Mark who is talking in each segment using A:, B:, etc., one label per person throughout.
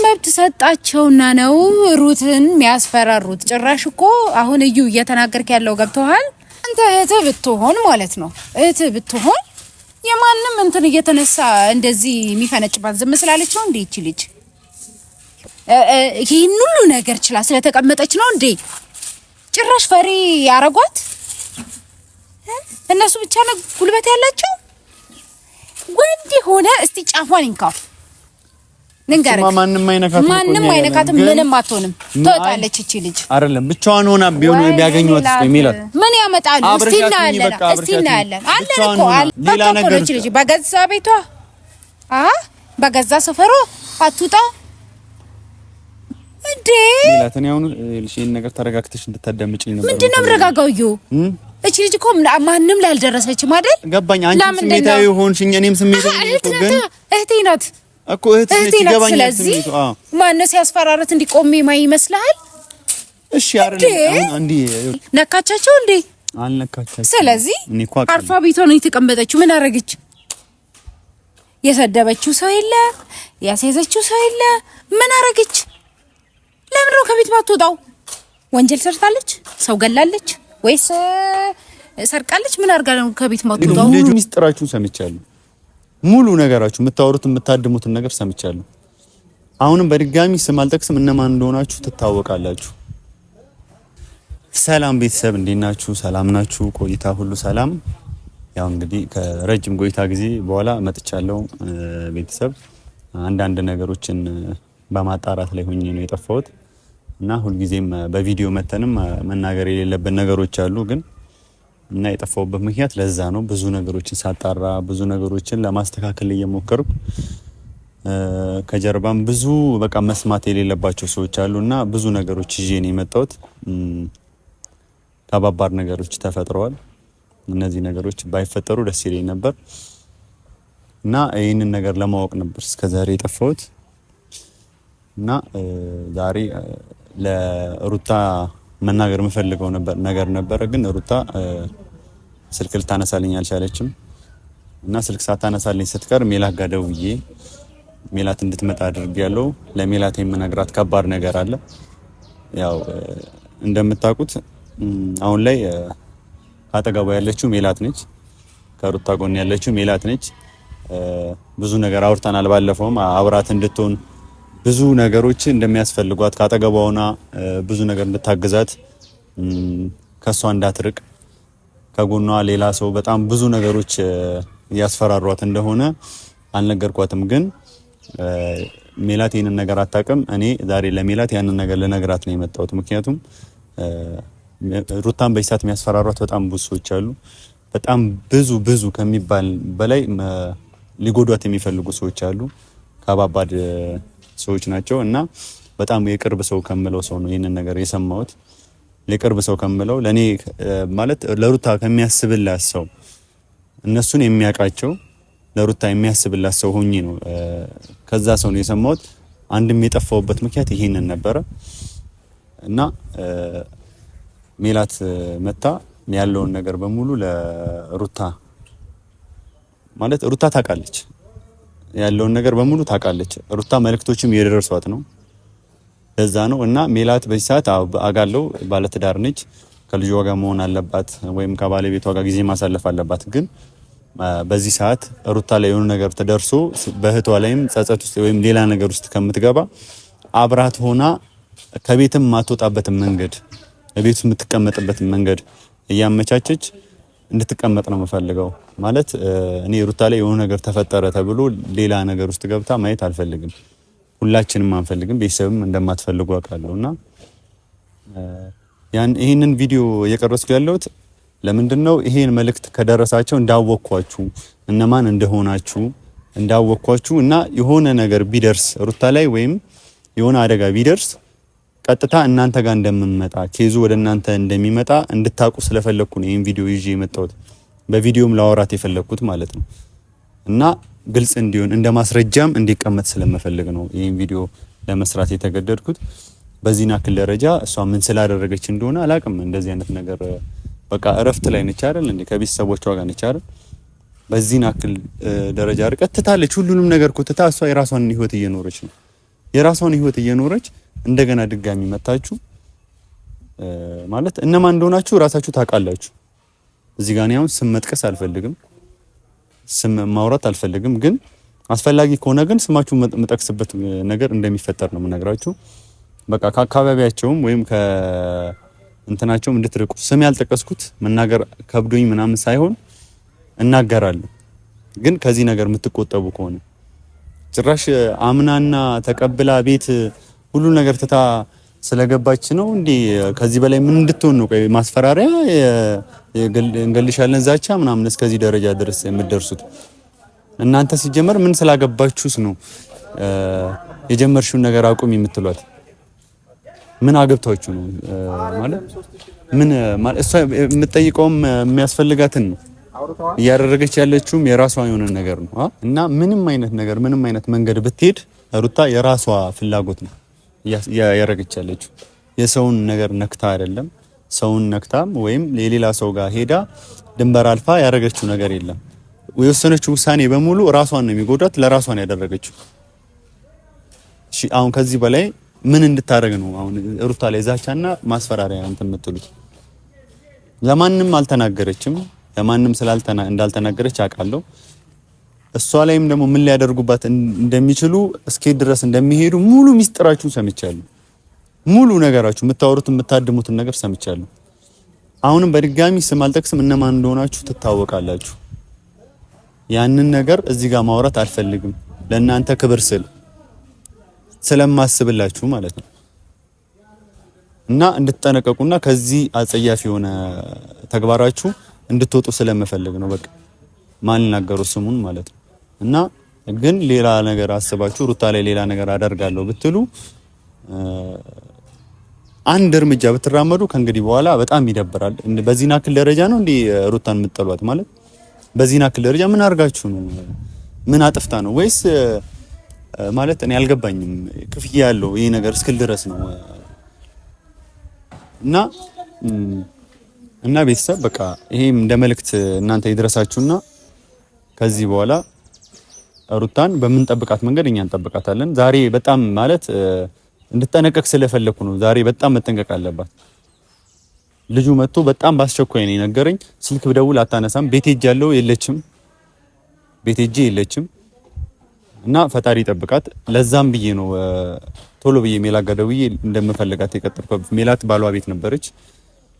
A: መብት ሰጣቸውና ነው ሩትን የሚያስፈራሩት። ጭራሽ እኮ አሁን እዩ እየተናገርክ ያለው ገብቶሃል? አንተ እህትህ ብትሆን ማለት ነው እህትህ ብትሆን የማንም እንትን እየተነሳ እንደዚህ የሚፈነጭባት ዝም ስላለች ነው እንዴ? እቺ ልጅ ይሄን ሁሉ ነገር ችላ ስለተቀመጠች ነው እንዴ? ጭራሽ ፈሪ ያረጓት እነሱ ብቻ ነው ጉልበት ያላቸው። ወንድ ሆነ እስቲ ጫፏን እንካው ንገረኝ። ማንንም አይነካትም፣ ምንም አትሆንም፣ ትወጣለች እቺ ልጅ። አይደለም ብቻዋን ሆና ቢሆን ቢያገኙት የሚላት ምን ያመጣሉ? እስቲ እናያለን አለን እኮ ሌላ ነገር ልጅ በገዛ ቤቷ በገዛ ሰፈሯ አትውጣ እንዴ? ሚላትን ያው ልሽን ነገር ተረጋግተሽ እንድታዳምጪኝ ነበር። ምንድነው ረጋጋው? እቺ ልጅ እኮ ማንንም ላይ አልደረሰችም አይደል? ገባኝ። አንቺ ስሜታዊ ሆንሽኝ፣ እኔም ስሜታዊ ነኝ እኮ። ግን እህቴ ናት እኮ እህቴ ይገባኛል። ስለዚህ ማነስ ያስፈራራት እንዲቆም ማይ ይመስልሃል? እሺ አይደለም አንዴ ነካቻቸው እንዴ? አልነካቻቸው። ስለዚህ አርፋ ቤቷ ነው የተቀመጠችው። ምን አረጋች? የሰደበችው ሰው የለ፣ ያስያዘችው ሰው የለ። ምን አረጋች? ለምን ነው ከቤት ማትወጣው? ወንጀል ሰርታለች? ሰው ገላለች ወይስ ሰርቃለች? ምን አርጋ ነው ከቤት ማትወጣው? ልጁ ሚስጥራችሁን ሰምቻለሁ። ሙሉ ነገራችሁ የምታወሩት የምታድሙትን ነገር ሰምቻለሁ። አሁንም በድጋሚ ስም አልጠቅስም፣ እነማን እንደሆናችሁ ትታወቃላችሁ። ሰላም ቤተሰብ እንዴት ናችሁ? ሰላም ናችሁ? ቆይታ ሁሉ ሰላም? ያው እንግዲህ ከረጅም ቆይታ ጊዜ በኋላ መጥቻለሁ። ቤተሰብ አንዳንድ ነገሮችን በማጣራት ላይ ሆኜ ነው የጠፋሁት እና ሁልጊዜም በቪዲዮ መተንም መናገር የሌለብን ነገሮች አሉ ግን እና የጠፋሁበት ምክንያት ለዛ ነው። ብዙ ነገሮችን ሳጣራ ብዙ ነገሮችን ለማስተካከል እየሞከርኩ ከጀርባም ብዙ በቃ መስማት የሌለባቸው ሰዎች አሉና ብዙ ነገሮች ይዤ ነው የመጣሁት። ከባባድ ነገሮች ተፈጥረዋል። እነዚህ ነገሮች ባይፈጠሩ ደስ ይለኝ ነበር እና ይህንን ነገር ለማወቅ ነበር እስከዛሬ የጠፋሁት እና ዛሬ ለሩታ መናገር የምፈልገው ነገር ነበር ግን ሩታ ስልክ ልታነሳልኝ አልቻለችም እና ስልክ ሳታነሳልኝ ስትቀር ሜላት ጋር ደውዬ ሜላት እንድትመጣ አድርጌያለሁ። ለሜላት የምነግራት ከባድ ነገር አለ። ያው እንደምታውቁት አሁን ላይ አጠገቧ ያለችው ሜላት ነች፣ ከሩታ ጎን ያለችው ሜላት ነች። ብዙ ነገር አውርተናል። ባለፈውም አብራት እንድትሆን ብዙ ነገሮች እንደሚያስፈልጓት ካጠገቧ ሆና ብዙ ነገር እንድታግዛት ከሷ እንዳትርቅ ከጎኗ ሌላ ሰው በጣም ብዙ ነገሮች ያስፈራሯት እንደሆነ አልነገርኳትም። ግን ሜላት ይሄንን ነገር አታውቅም። እኔ ዛሬ ለሜላት ያንን ነገር ልነግራት ነው የመጣሁት። ምክንያቱም ሩታን በይሳት የሚያስፈራሯት በጣም ብዙ ሰዎች አሉ። በጣም ብዙ ከሚባል በላይ ሊጎዷት የሚፈልጉ ሰዎች አሉ። ከባባድ ሰዎች ናቸው እና በጣም የቅርብ ሰው ከምለው ሰው ነው ይሄንን ነገር የሰማሁት። የቅርብ ሰው ከምለው ለኔ ማለት ለሩታ ከሚያስብላት ሰው እነሱን የሚያውቃቸው ለሩታ የሚያስብላት ሰው ሆኜ ነው ከዛ ሰው ነው የሰማሁት። አንድም የጠፋውበት ምክንያት ይሄንን ነበረ እና ሜላት መታ ያለውን ነገር በሙሉ ለሩታ ማለት ሩታ ታውቃለች፣ ያለውን ነገር በሙሉ ታውቃለች። ሩታ መልእክቶችም የደረሷት ነው ለዛ ነው እና ሜላት በዚህ ሰዓት አጋለው ባለትዳር ነች፣ ከልጇ ጋር መሆን አለባት ወይም ከባለቤቷ ጋር ጊዜ ማሳለፍ አለባት። ግን በዚህ ሰዓት ሩታ ላይ የሆነ ነገር ተደርሶ በእህቷ ላይም ጸጸት ውስጥ ወይም ሌላ ነገር ውስጥ ከምትገባ አብራት ሆና ከቤትም ማትወጣበት መንገድ ቤት የምትቀመጥበት መንገድ እያመቻቸች እንድትቀመጥ ነው የምፈልገው። ማለት እኔ ሩታ ላይ የሆነ ነገር ተፈጠረ ተብሎ ሌላ ነገር ውስጥ ገብታ ማየት አልፈልግም። ሁላችንም አንፈልግም፣ ቤተሰብም እንደማትፈልጉ አውቃለሁና ይሄንን ቪዲዮ እየቀረጽኩ ያለሁት ለምንድነው? ይሄን መልእክት ከደረሳቸው እንዳወቅኳችሁ እነማን እንደሆናችሁ እንዳወቅኳችሁ እና የሆነ ነገር ቢደርስ ሩታ ላይ ወይም የሆነ አደጋ ቢደርስ ቀጥታ እናንተ ጋር እንደምመጣ ኬዙ ወደ እናንተ እንደሚመጣ እንድታቁ ስለፈለኩ ነው ይሄን ቪዲዮ ይዤ የመጣሁት። በቪዲዮም ላወራት የፈለኩት ማለት ነው እና ግልጽ እንዲሆን እንደ ማስረጃም እንዲቀመጥ ስለምፈልግ ነው ይሄን ቪዲዮ ለመስራት የተገደድኩት። በዚህና ክል ደረጃ እሷ ምን ስላደረገች እንደሆነ አላቅም። እንደዚህ አይነት ነገር በቃ እረፍት ላይ ነች አይደል እንዴ? ከቤተሰቦቿ ጋር ነች አይደል? በዚህና ክል ደረጃ ርቀት ትታለች። ሁሉንም ነገር ትታ እሷ የራሷን ህይወት እየኖረች ነው የራሷን ህይወት እየኖረች እንደገና ድጋሚ መታችሁ ማለት እነማን እንደሆናችሁ ራሳችሁ ታውቃላችሁ። እዚህ ጋር ነው ስም መጥቀስ አልፈልግም፣ ስም ማውራት አልፈልግም። ግን አስፈላጊ ከሆነ ግን ስማችሁ መጠቅስበት ነገር እንደሚፈጠር ነው የምነግራችሁ። በቃ ከአካባቢያቸውም ወይም ከእንትናቸውም እንድትርቁ ስም ያልጠቀስኩት መናገር ከብዶኝ ምናምን ሳይሆን እናገራለሁ። ግን ከዚህ ነገር የምትቆጠቡ ከሆነ ጭራሽ አምናና ተቀብላ ቤት ሁሉ ነገር ትታ ስለገባች ነው እንዴ? ከዚህ በላይ ምን እንድትሆን ነው? ቆይ ማስፈራሪያ፣ እንገልሻለን፣ ዛቻ ምናምን እስከዚህ ደረጃ ድረስ የምትደርሱት እናንተ ሲጀመር ምን ስላገባችሁስ ነው የጀመርሽውን ነገር አቁም የምትሏት? ምን አገብታችሁ ነው ማለት ምን ማለት እሷ የምትጠይቀውም የሚያስፈልጋትን ነው እያደረገች ያለችውም የራሷ የሆነ ነገር ነው እና ምንም አይነት ነገር ምንም አይነት መንገድ ብትሄድ ሩታ የራሷ ፍላጎት ነው ያደረገች ያለችው። የሰውን ነገር ነክታ አይደለም። ሰውን ነክታም ወይም የሌላ ሰው ጋር ሄዳ ድንበር አልፋ ያደረገችው ነገር የለም። የወሰነችው ውሳኔ በሙሉ ራሷን ነው የሚጎዳት፣ ለራሷ ነው ያደረገችው። እሺ አሁን ከዚህ በላይ ምን እንድታደርግ ነው አሁን ሩታ ላይ ዛቻና ማስፈራሪያ እንትን የምትሉት? ለማንም አልተናገረችም። ለማንም እንዳልተናገረች አውቃለሁ። እሷ ላይም ደግሞ ምን ሊያደርጉባት እንደሚችሉ እስከ ድረስ እንደሚሄዱ ሙሉ ሚስጥራችሁን ሰምቻለሁ። ሙሉ ነገራችሁ የምታወሩት የምታድሙትን ነገር ሰምቻለሁ። አሁንም በድጋሚ ስም አልጠቅስም፣ እነማን እንደሆናችሁ ትታወቃላችሁ። ያንን ነገር እዚህ ጋር ማውራት አልፈልግም፣ ለእናንተ ክብር ስለማስብላችሁ ማለት ነው። እና እንድትጠነቀቁና ከዚህ አጸያፊ የሆነ ተግባራችሁ እንድትወጡ ስለምፈልግ ነው። በቃ ማልናገሩ ስሙን ማለት ነው። እና ግን ሌላ ነገር አስባችሁ ሩታ ላይ ሌላ ነገር አደርጋለሁ ብትሉ አንድ እርምጃ ብትራመዱ ከእንግዲህ በኋላ በጣም ይደብራል። በዚህ ናክል ደረጃ ነው እንዴ ሩታን የምትጠሏት? ማለት በዚህ ናክል ደረጃ ምን አድርጋችሁ ነው? ምን አጥፍታ ነው? ወይስ ማለት እኔ አልገባኝም። ክፍያ ያለው ይሄ ነገር እስክል ድረስ ነው እና ቤተሰብ በቃ ይሄም እንደ መልእክት እናንተ ይድረሳችሁና ከዚህ በኋላ ሩታን በምንጠብቃት መንገድ እኛ እንጠብቃታለን። ዛሬ በጣም ማለት እንድትጠነቀቅ ስለፈለኩ ነው። ዛሬ በጣም መጠንቀቅ አለባት። ልጁ መጥቶ በጣም ባስቸኳይ ነው የነገረኝ። ስልክ ብደውል አታነሳም። ቤት ሄጃለሁ የለችም። እና ፈጣሪ ጠብቃት። ለዛም ብዬ ነው ቶሎ ብዬ ሜላት ጋር ደውዬ እንደምፈልጋት የቀጠርኩት። ሜላት ባሏ ቤት ነበረች፣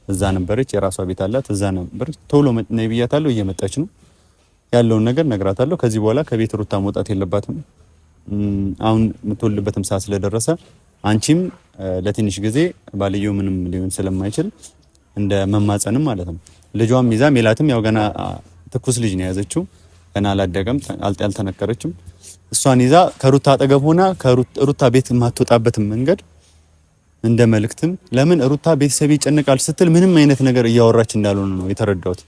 A: እዛ ነበረች። የራሷ ቤት አላት፣ እዛ ነበረች። ቶሎ ነይ ብያታለሁ። እየመጣች ነው። ያለውን ነገር ነግራታለሁ። ከዚህ በኋላ ከቤት ሩታ መውጣት የለባትም። አሁን የምትወልድበትም ሰዓት ስለደረሰ አንቺም ለትንሽ ጊዜ ባልየው ምንም ሊሆን ስለማይችል እንደ መማጸንም ማለት ነው። ልጇም ይዛ ሜላትም ያው ገና ትኩስ ልጅ ነው የያዘችው፣ ገና አላደገም፣ አልተነከረችም። እሷን ይዛ ከሩታ አጠገብ ሆና ከሩታ ቤት የማትወጣበትን መንገድ እንደ መልእክትም ለምን ሩታ ቤተሰብ ይጨንቃል ስትል ምንም አይነት ነገር እያወራች እንዳልሆነ ነው የተረዳሁት።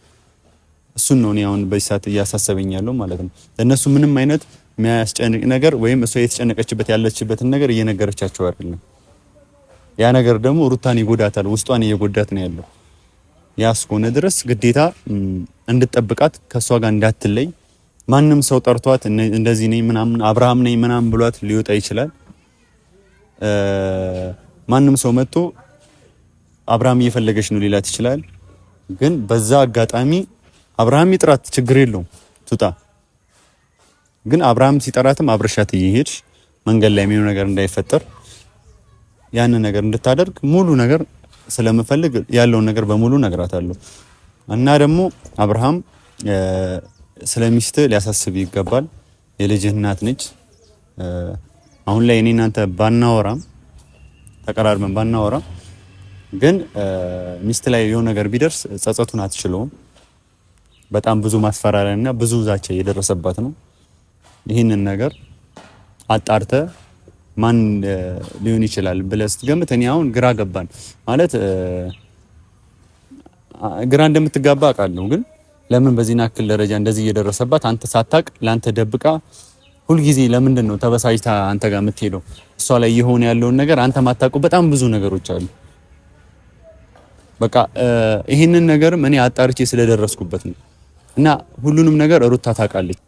A: እሱን ነው እኔ አሁን በዚህ ሰዓት እያሳሰበኝ ያለው ማለት ነው። ለእነሱ ምንም አይነት የሚያስጨንቅ ነገር ወይም እሷ የተጨነቀችበት ያለችበትን ነገር እየነገረቻቸው አይደለም። ያ ነገር ደግሞ ሩታን ይጎዳታል፣ ውስጧን እየጎዳት ነው ያለው። ያ እስከሆነ ድረስ ግዴታ እንድትጠብቃት ከእሷ ጋር እንዳትለይ። ማንም ሰው ጠርቷት እንደዚህ ነኝ ምናምን አብርሃም ነኝ ምናምን ብሏት ሊወጣ ይችላል። ማንም ሰው መጥቶ አብርሃም እየፈለገች ነው ሊላት ይችላል። ግን በዛ አጋጣሚ አብርሃም ይጥራት ችግር የለውም ትውጣ። ግን አብርሃም ሲጠራትም አብረሻት እየሄድሽ መንገድ ላይ የሚሆን ነገር እንዳይፈጠር ያንን ነገር እንድታደርግ ሙሉ ነገር ስለምፈልግ ያለውን ነገር በሙሉ ነግራታለሁ። እና ደግሞ አብርሃም ስለሚስት ሊያሳስብ ይገባል። የልጅህ እናት ነች። አሁን ላይ እኔ እናንተ ባናወራም ተቀራርበን ባናወራም ግን ሚስት ላይ የሆነ ነገር ቢደርስ ጸጸቱን አትችለውም። በጣም ብዙ ማስፈራሪያና ብዙ ዛቻ እየደረሰባት ነው። ይህንን ነገር አጣርተ ማን ሊሆን ይችላል ብለህ ስትገምት እኔ አሁን ግራ ገባን ማለት ግራ እንደምትጋባ አውቃለሁ። ግን ለምን በዚህ ናክል ደረጃ እንደዚህ እየደረሰባት አንተ ሳታቅ ለአንተ ደብቃ ሁልጊዜ ለምንድን ነው ተበሳጭታ አንተ ጋር የምትሄደው? እሷ ላይ የሆነ ያለውን ነገር አንተ ማታውቀው በጣም ብዙ ነገሮች አሉ። በቃ ይሄንን ነገርም እኔ አጣርቼ ስለደረስኩበት ነው። እና ሁሉንም ነገር ሩታ ታውቃለች።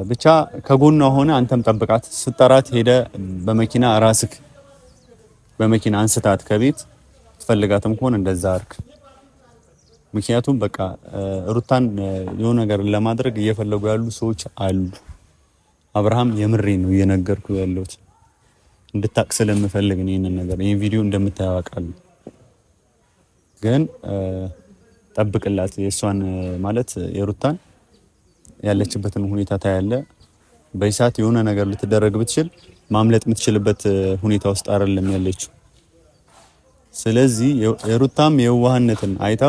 A: ብቻ ከጎኗ ሆነ አንተም ጠብቃት። ስጠራት ሄደ በመኪና ራስክ በመኪና አንስታት ከቤት ትፈልጋትም ከሆነ እንደዛ አርክ። ምክንያቱም በቃ ሩታን የሆነ ነገር ለማድረግ እየፈለጉ ያሉ ሰዎች አሉ። አብርሃም የምሬ ነው እየነገርኩ ያለሁት እንድታቅ ስለምፈልግ ነው ይሄንን ነገር። ይሄን ቪዲዮ እንደምታየው አውቃለሁ፣ ግን ጠብቅላት። የእሷን ማለት የሩታን ያለችበትን ሁኔታ ታያለ። በይሳት የሆነ ነገር ልትደረግ ብትችል ማምለጥ የምትችልበት ሁኔታ ውስጥ አይደለም ያለችው። ስለዚህ የሩታም የዋህነትን አይታ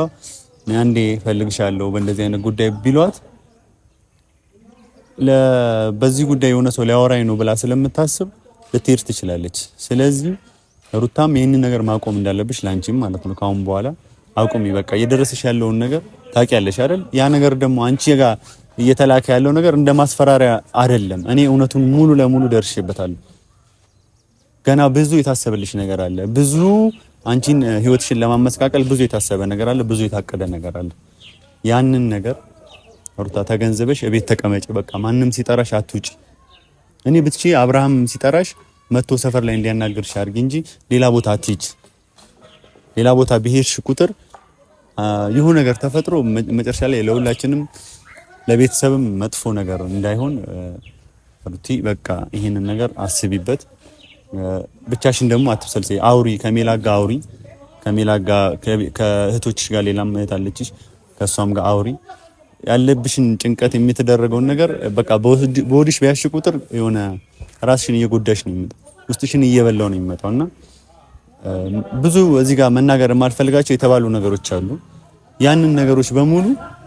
A: አንዴ ፈልግሻለሁ በእንደዚህ አይነት ጉዳይ ቢሏት በዚህ ጉዳይ የሆነ ሰው ሊያወራኝ ነው ብላ ስለምታስብ ልትሄድ ትችላለች። ስለዚህ ሩታም ይሄንን ነገር ማቆም እንዳለብሽ ላንቺም ማለት ነው። ካሁን በኋላ አቁሚ። በቃ እየደረሰሽ ያለውን ነገር ታውቂያለሽ አይደል? ያ ነገር ደግሞ አንቺ ጋር እየተላከ ያለው ነገር እንደ ማስፈራሪያ አይደለም። እኔ እውነቱን ሙሉ ለሙሉ ደርሼበታለሁ። ገና ብዙ የታሰበልሽ ነገር አለ። ብዙ አንቺን ህይወትሽን ለማመስቃቀል ብዙ የታሰበ ነገር አለ። ብዙ የታቀደ ነገር አለ። ያንን ነገር ሩታ ተገንዘበሽ እቤት ተቀመጪ። በቃ ማንም ሲጠራሽ አትውጪ። እኔ ብትቺ አብርሃም ሲጠራሽ መጥቶ ሰፈር ላይ እንዲያናግርሽ አድርጊ እንጂ ሌላ ቦታ አትሂጂ። ሌላ ቦታ ብሄድሽ ቁጥር የሆነ ነገር ተፈጥሮ መጨረሻ ላይ ለሁላችንም ለቤተሰብም መጥፎ ነገር እንዳይሆን ሩቲ በቃ ይሄንን ነገር አስቢበት። ብቻሽን ደግሞ አትሰልሰይ። አውሪ ከሜላጋ ጋር አውሪ። ከሜላጋ ከእህቶችሽ ጋር ሌላም እህት አለችሽ፣ ከሷም ጋር አውሪ። ያለብሽን ጭንቀት የምትደረገውን ነገር በቃ በወዲሽ ቢያሽ ቁጥር የሆነ ራስሽን እየጎዳሽ ነው የሚመጣው፣ ውስጥሽን እየበላው ነው የሚመጣውና ብዙ እዚህ ጋር መናገር የማልፈልጋቸው የተባሉ ነገሮች አሉ። ያንን ነገሮች በሙሉ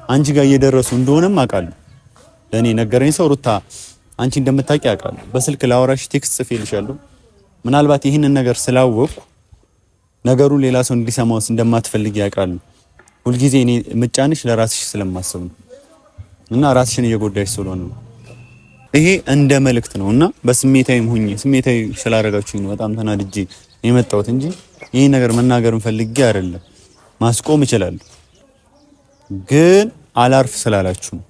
A: አንቺ ጋር እየደረሱ እንደሆነም አውቃለሁ። ለኔ ነገረኝ ሰው ሩታ አንቺ እንደምታውቂ አውቃለሁ። በስልክ ላወራሽ ቴክስት ጽፌልሻለሁ። ምናልባት ይህንን ነገር ስላወቅኩ ነገሩ ሌላ ሰው እንዲሰማውስ እንደማትፈልጊ አውቃለሁ። ሁልጊዜ እኔ ምጫንሽ ለራስሽ ስለማስብ ነው እና ራስሽን እየጎዳሽ ስለሆነ ነው። ይሄ እንደ መልእክት ነውና በስሜታዊም ሁኚ። ስሜታዊ ስላደረጋችሁኝ ነው በጣም ተናድጄ የመጣሁት እንጂ ይሄ ነገር መናገርን ፈልጌ አይደለም። ማስቆም እችላለሁ፣ ግን አላርፍ ስላላችሁ ነው።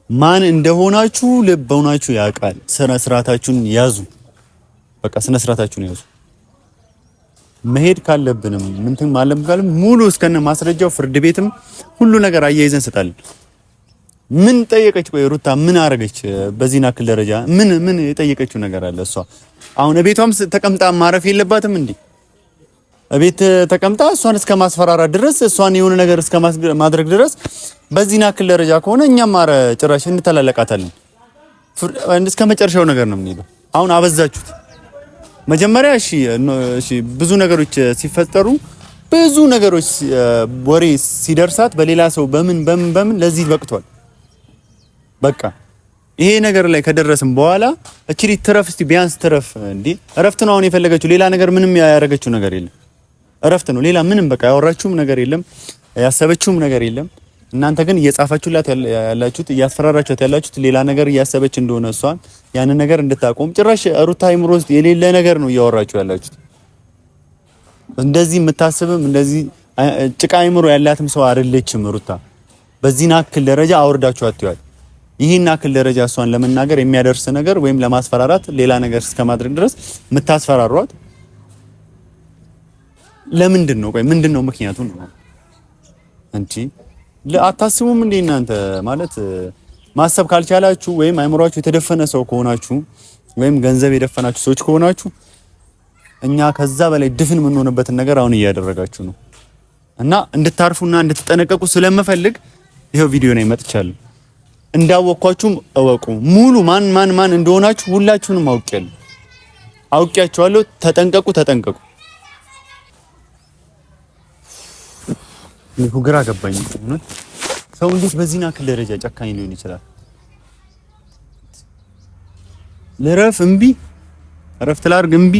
A: ማን እንደሆናችሁ ልብ ሆናችሁ ያውቃል። ስነ ስርዓታችሁን ያዙ። በቃ ስነ ስርዓታችሁን ያዙ። መሄድ ካለብንም ምንትን ማለም ካለም ሙሉ እስከነ ማስረጃው ፍርድ ቤትም ሁሉ ነገር አያይዘን እንሰጣለን። ምን ጠየቀች? ቆይ ሩታ ምን አረገች? በዚህ ናክል ደረጃ ምን የጠየቀችው ነገር አለ? እሷ አሁን ቤቷም ተቀምጣ ማረፍ የለባትም እንዴ? ቤት ተቀምጣ እሷን እስከ ማስፈራራት ድረስ እሷን የሆነ ነገር እስከ ማድረግ ድረስ በዚህ ናክል ደረጃ ከሆነ እኛም ማረ ጭራሽ እንተላለቃታለን። እስከ መጨረሻው ነገር ነው የምንሄደው። አሁን አበዛችሁት። መጀመሪያ እሺ ብዙ ነገሮች ሲፈጠሩ ብዙ ነገሮች ወሬ ሲደርሳት በሌላ ሰው በምን ለዚህ በቅቷል። በቃ ይሄ ነገር ላይ ከደረስን በኋላ እቺ ትረፍ። እስቲ ቢያንስ ትረፍ እንዴ! እረፍት ነው አሁን የፈለገችው። ሌላ ነገር ምንም ያደረገችው ነገር የለም። እረፍት ነው። ሌላ ምንም በቃ ያወራችሁም ነገር የለም፣ ያሰበችውም ነገር የለም። እናንተ ግን እየጻፋችሁላት ያላችሁት እያስፈራራችሁት ያላችሁት ሌላ ነገር እያሰበች እንደሆነ እሷን ያንን ነገር እንድታቆም ጭራሽ ሩታ አይምሮ ውስጥ የሌለ ነገር ነው እያወራችሁ ያላችሁት። እንደዚህ የምታስብም እንደዚህ ጭቃ አይምሮ ያላትም ሰው አይደለችም ሩታ። በዚህ ናክል ደረጃ አውርዳችሁ አትዩት። ይህን ናክል ደረጃ እሷን ለመናገር የሚያደርስ ነገር ወይም ለማስፈራራት ሌላ ነገር እስከማድረግ ድረስ የምታስፈራሯት ለምንድን ነው? ቆይ ምንድነው ምክንያቱ ነው እንጂ አታስቡም እንዴ እናንተ? ማለት ማሰብ ካልቻላችሁ ወይም አይምሯችሁ የተደፈነ ሰው ከሆናችሁ ወይም ገንዘብ የደፈናችሁ ሰዎች ከሆናችሁ እኛ ከዛ በላይ ድፍን የምንሆንበትን ነገር አሁን እያደረጋችሁ ነው። እና እንድታርፉና እንድትጠነቀቁ ስለምፈልግ ይሄው ቪዲዮ ላይ መጥቻለሁ። እንዳወቅኳችሁም እወቁ። ሙሉ ማን እንደሆናችሁ ሁላችሁንም አውቄያችኋለሁ። ተጠንቀቁ። ይሄ ግራ ገባኝ። ሰው እንዴት በዚህ ናክል ደረጃ ጨካኝ ሊሆን ይችላል? ልረፍ እምቢ፣ እረፍት ላድርግ እምቢ።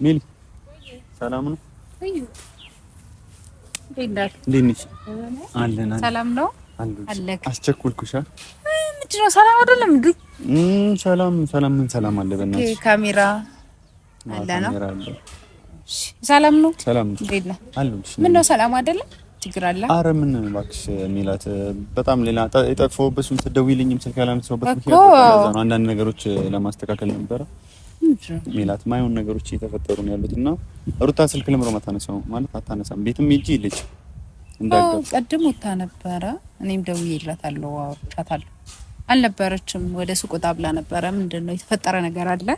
A: ሚል ሰላም ነው? እንዴት ነሽ? አለን። ሰላም ነው? አለክ? አስቸኩልኩሽ? ምንድን ነው ሰላም አይደለም እንዴ? ሰላም ምን ሰላም አለ? በእናትሽ ካሜራ አለ ነው።
B: ሰላም ነው?
A: ሰላም
B: እንዴት ነህ?
A: አለሁልሽ።
B: ምን ነው ሰላም አይደለም? ችግር አለ?
A: አረ ምን እባክሽ ሜላት፣ በጣም ሌላ የጠፋሁበትም ትደውይልኝም ስልክ ያላነሳሁበት ምክንያት ለዛ ነው። አንዳንድ ነገሮች ለማስተካከል ነበረ ሜላት፣ ማይሆን ነገሮች እየተፈጠሩ ነው ያሉትና ሩታ ስልክ ለምሮ ማታነሳው ማለት አታነሳም። ቤትም ሂጂ ልጅ እንዳገባ
B: ቀድሞ ነበረ። እኔም ደውዬላታለሁ፣ አውርቻታለሁ። አልነበረችም፣ ወደ ሱቅ ወጣ ብላ ነበረ። ምንድነው የተፈጠረ ነገር አለ?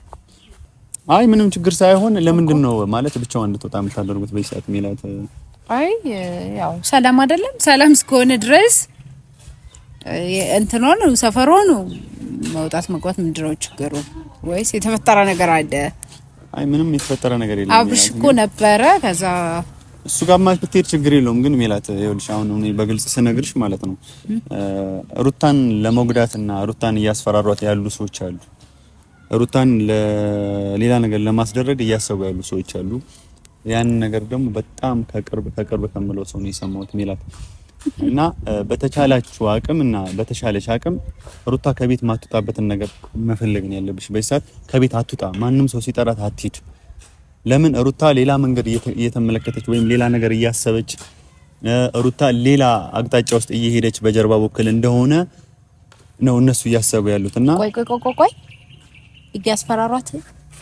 A: አይ ምንም ችግር ሳይሆን ለምንድን ነው ማለት ብቻዋን እንድትወጣ የምታደርጉት በዚህ ሰዓት ሜላት?
B: አይ ያው ሰላም አይደለም። ሰላም እስከሆነ ድረስ እንትኖ ነው ሰፈሮ ነው መውጣት መግባት ምንድነው ችግሩ? ወይስ የተፈጠረ ነገር አለ?
A: አይ ምንም የተፈጠረ ነገር የለም።
B: አብሽ እኮ ነበረ ከዛ
A: እሱ ጋር ማለት ብትሄድ ችግር የለውም። ግን ሜላት ይኸውልሽ አሁን እኔ በግልጽ ስነግርሽ ማለት ነው ሩታን ለመጉዳትና ሩታን እያስፈራሯት ያሉ ሰዎች አሉ። ሩታን ለሌላ ነገር ለማስደረግ እያሰቡ ያሉ ሰዎች አሉ። ያን ነገር ደግሞ በጣም ከቅርብ ከምለው ሰው ነው የሰማሁት ሜላት። እና በተቻላችሁ አቅም እና በተሻለሽ አቅም ሩታ ከቤት ማትወጣበትን ነገር መፈለግ ነው ያለብሽ። በዚህ ሰዓት ከቤት አትወጣ። ማንም ሰው ሲጠራት አትሂድ። ለምን ሩታ ሌላ መንገድ እየተመለከተች ወይም ሌላ ነገር እያሰበች ሩታ ሌላ አቅጣጫ ውስጥ እየሄደች በጀርባ በኩል እንደሆነ ነው እነሱ እያሰቡ ያሉትና
B: ቆይ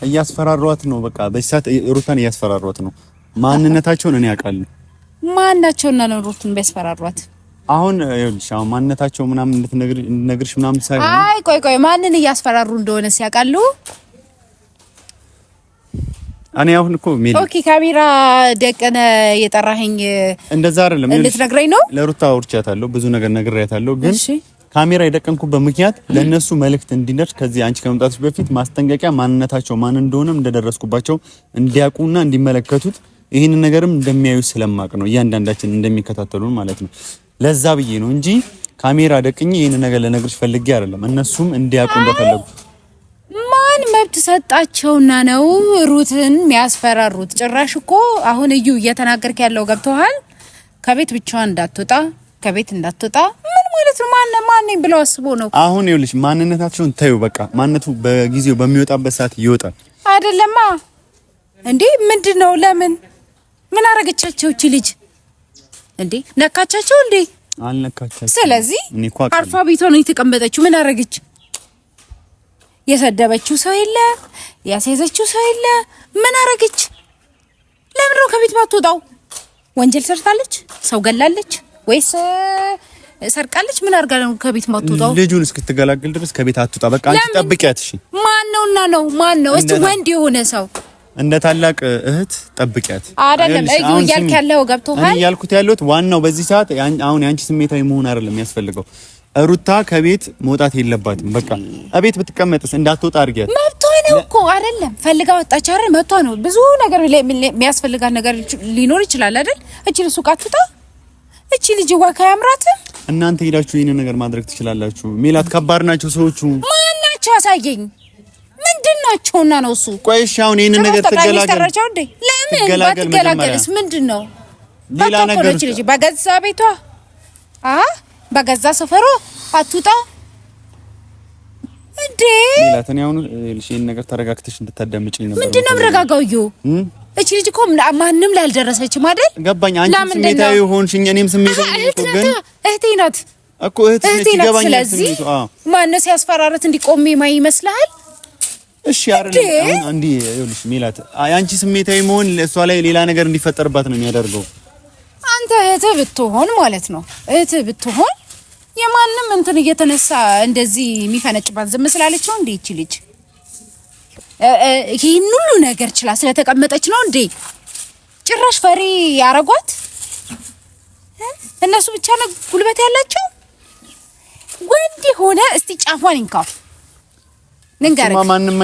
A: እያስፈራሯት ነው። በቃ በዚህ ሰዓት ሩታን እያስፈራሯት ነው። ማንነታቸውን እኔ አውቃለሁ።
B: ማንነታቸውና ነው ሩታን ቢያስፈራሯት?
A: አሁን ይኸውልሽ አሁን ማንነታቸው ምናምን እንድትነግርሽ ምናምን ሳይሆን
B: አይ ቆይ ማንን እያስፈራሩ እንደሆነ ሲያውቃሉ?
A: እኔ አሁን እኮ
B: ኦኬ ካሜራ ደቀነ የጠራኸኝ
A: እንደዛ አይደለም
B: እንድትነግረኝ ነው።
A: ለሩታ አውርቻታለሁ፣ ብዙ ነገር ነግሬያታለሁ። ግን ካሜራ የደቀንኩበት ምክንያት ለነሱ መልእክት እንዲደርስ ከዚህ አንቺ ከመምጣትሽ በፊት ማስጠንቀቂያ ማንነታቸው ማን እንደሆነም እንደደረስኩባቸው እንዲያውቁና እንዲመለከቱት ይሄንን ነገርም እንደሚያዩ ስለማቅ ነው እያንዳንዳችን እንደሚከታተሉን ማለት ነው። ለዛ ብዬ ነው እንጂ ካሜራ ደቅኝ ይሄንን ነገር ለነግርሽ ፈልጌ አይደለም። እነሱም እንዲያውቁ እንደፈለጉ
B: ማን መብት ሰጣቸውና ነው ሩትን የሚያስፈራሩት? ጭራሽ እኮ አሁን እዩ እየተናገርክ ያለው ገብቶሃል? ከቤት ብቻዋን ከቤት እንዳትወጣ ምን ማለት ነው? ማን ነኝ ብለው አስቦ ነው?
A: አሁን ይኸውልሽ ማንነታቸውን ታዩ። በቃ ማንነቱ በጊዜው በሚወጣበት ሰዓት ይወጣል።
B: አይደለማ እንዴ? ምንድነው? ለምን ምን አረጋቻቸው? እቺ ልጅ እንዴ ነካቻቸው እንዴ?
A: አልነካቻቸው።
B: ስለዚህ አርፋ ቤቷ ነው የተቀመጠችው። ምን አረጋች? የሰደበችው ሰው የለ፣ ያስያዘችው ሰው የለ። ምን አረጋች? ለምን ነው ከቤት ማትወጣው? ወንጀል ሰርታለች? ሰው ገላለች ወይስ ሰርቃለች? ምን አርጋ ነው ከቤት ማትወጣው?
A: ልጁን እስክትገላግል ድረስ ከቤት አትወጣ። በቃ አንቺ ጠብቂያት። እሺ ማን ነው? እስቲ ወንድ የሆነ ሰው
B: እንደ
A: ታላቅ እህት ጠብቂያት።
B: አይደለም እዩ እያልክ ያለው ገብቶሃል?
A: እኔ እያልኩት ያለሁት ዋናው በዚህ ሰዓት አሁን ያንቺ ስሜታዊ መሆን አይደለም የሚያስፈልገው። ሩታ ከቤት መውጣት የለባትም። በቃ እቤት ብትቀመጥስ እንዳትወጣ አድርጊያት።
B: መብቷ ነው እኮ አይደለም? ፈልጋ ወጣች አይደል? መብቷ ነው። ብዙ ነገር የሚያስፈልጋት ነገር ሊኖር ይችላል አይደል? እቺ ሱቅ አትውጣ። እቺ ልጅ ዋካ ያምራትም።
A: እናንተ ሄዳችሁ ይሄን ነገር ማድረግ ትችላላችሁ። ሜላት ከባድ ናቸው ሰዎቹ።
B: ማን ናቸው? አሳየኝ። ምንድናቸውና ነው እሱ?
A: ቆይ እሺ አሁን ይሄን ነገር ትገላገል።
B: ለምን ባትገላገልስ ምንድነው? ሌላ ነገር እቺ ልጅ በገዛ ቤቷ በገዛ ሰፈሯ አትውጣ እንዴ?
A: ሜላት እኔ አሁን ይሄን ነገር ተረጋግተሽ እንድታዳምጪኝ ነበር።
B: ምንድነው ምረጋጋው? እቺ ልጅ እኮ ማንንም ላይ አልደረሰችም አይደል?
A: ገባኝ። አንቺ ስሜታዊ ሆንሽኝ፣ እኔም ስሜታዊ ሆንኩ። ግን
B: እህቴ ናት
A: እኮ እህቴ ይገባኛል።
B: ስለዚህ ማነው ሲያስፈራራት እንዲቆም ማይ ይመስልሃል?
A: እሺ አይደለም አሁን አንዲ ይኸውልሽ ሜላት አንቺ ስሜታዊ መሆን እሷ ላይ ሌላ ነገር እንዲፈጠርባት ነው የሚያደርገው።
B: አንተ እህት ብትሆን ማለት ነው ብትሆን የማንም እንትን እየተነሳ እንደዚህ የሚፈነጭባት ዝም ስላለች ነው እንዴ? እቺ ልጅ ይሄን ሁሉ ነገር ችላ ስለተቀመጠች ነው እንዴ? ጭራሽ ፈሪ ያረጓት እነሱ ብቻ ነው ጉልበት ያላቸው። ወንድ ሆነ እስቲ ጫፏን እንካው ንገረኝ። ማንንም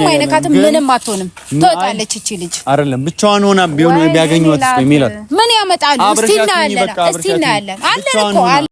B: አይነካትም። ምንም አትሆንም። ትወጣለች እቺ ልጅ አይደለም
A: ብቻዋን ሆና ቢያገኙት ሜላት
B: ምን ያመጣሉ? እስቲ እናያለን አለን እኮ